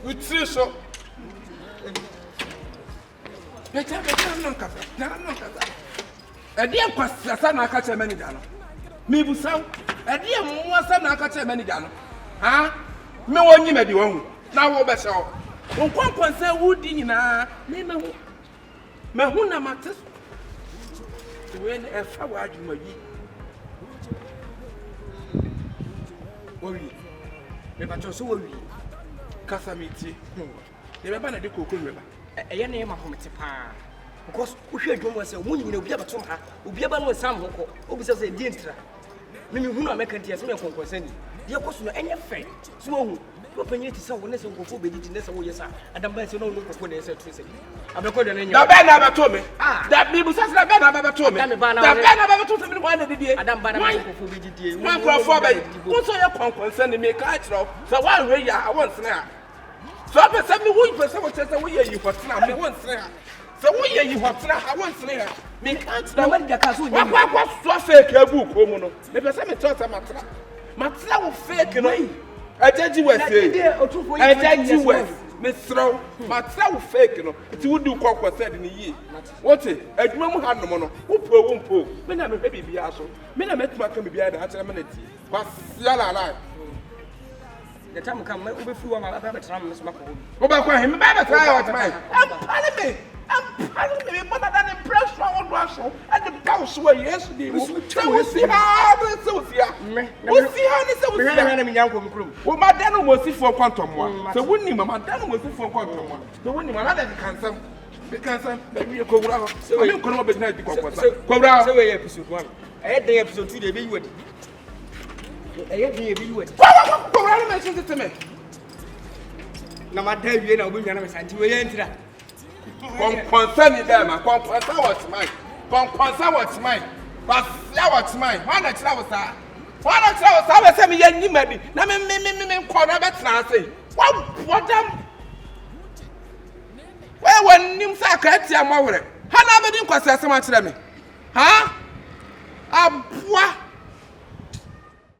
Utri so. Better non kasa. Na non kasa. E dey kwasa na aka che manager no. Me busaw. E dey mo asa na aka che manager no. Ha? Me wonyi me di won. Na wo be se o. Won kwankwasa wudi nyina. Me hu. Me hu na mates. When e fa wa adwuma yi. Worry. Me ba so worry. Kasa meti. They be na de kokoro me ba. Eye na e ma homete pa. Because we hwe dwom we say munyi na obi abatom ha. Obi aba no sam hoko. Obi say di ntira. Me hu na meka ntia se me konkonsa ni. Dia koso no enye fe. So hu. Ko penye ti say wona se nkofo be di ne se wo yesa. Adam ba se no nkofo na yesa tu se. Abeko de na nya. Da be na abato me. Da me bu say da be na abato me. Da be na abato me no na didie. Adam ba na nkofo be didie. Man krofo ba. Wo so ye konkonsa ni me ka kiro. So wan we ya won sna. So be say me wo person wo say wo ye yi hotna me won sna. So wo ye yi hotna ha won sna. Me can't na man jaka so nya. Wa so fake abu ko mu no. Me be say me talk matra. Matra wo fake no. Ajaji we say. Ajaji we. Me throw. Matra wo fake no. Ti wo du kokko said ni yi. What e? Adwuma mu ha no no. Wo po. Me na me hwe bibia so. Me na metuma ka bibia da akere me na ti. Kwa yala la. The time come, we be free one of the time, Miss Macco. Go back with him, better try what mine. I'm telling me, but I didn't press forward Russell and the cows were yesterday. We'll see how this is here. We'll see how this is here. Well, my dad was for quantum one. So wouldn't my dad was for quantum one. The winning another cancer. Because you go out. So you come up at night to go out. So episode 1. I had the episode 2, they be with. I had the be with. Go around and mention it to me. Now, my dad, you know, we're going to send you enter. Concern it there, man. Concern what's mine. Concern what's mine. But what's mine. Why not travel, sir? Why not travel, sir? I said, me, you maybe. Now, me, corner that's not say. What damn? Where when you say, I can't How never did question so much to me? Huh?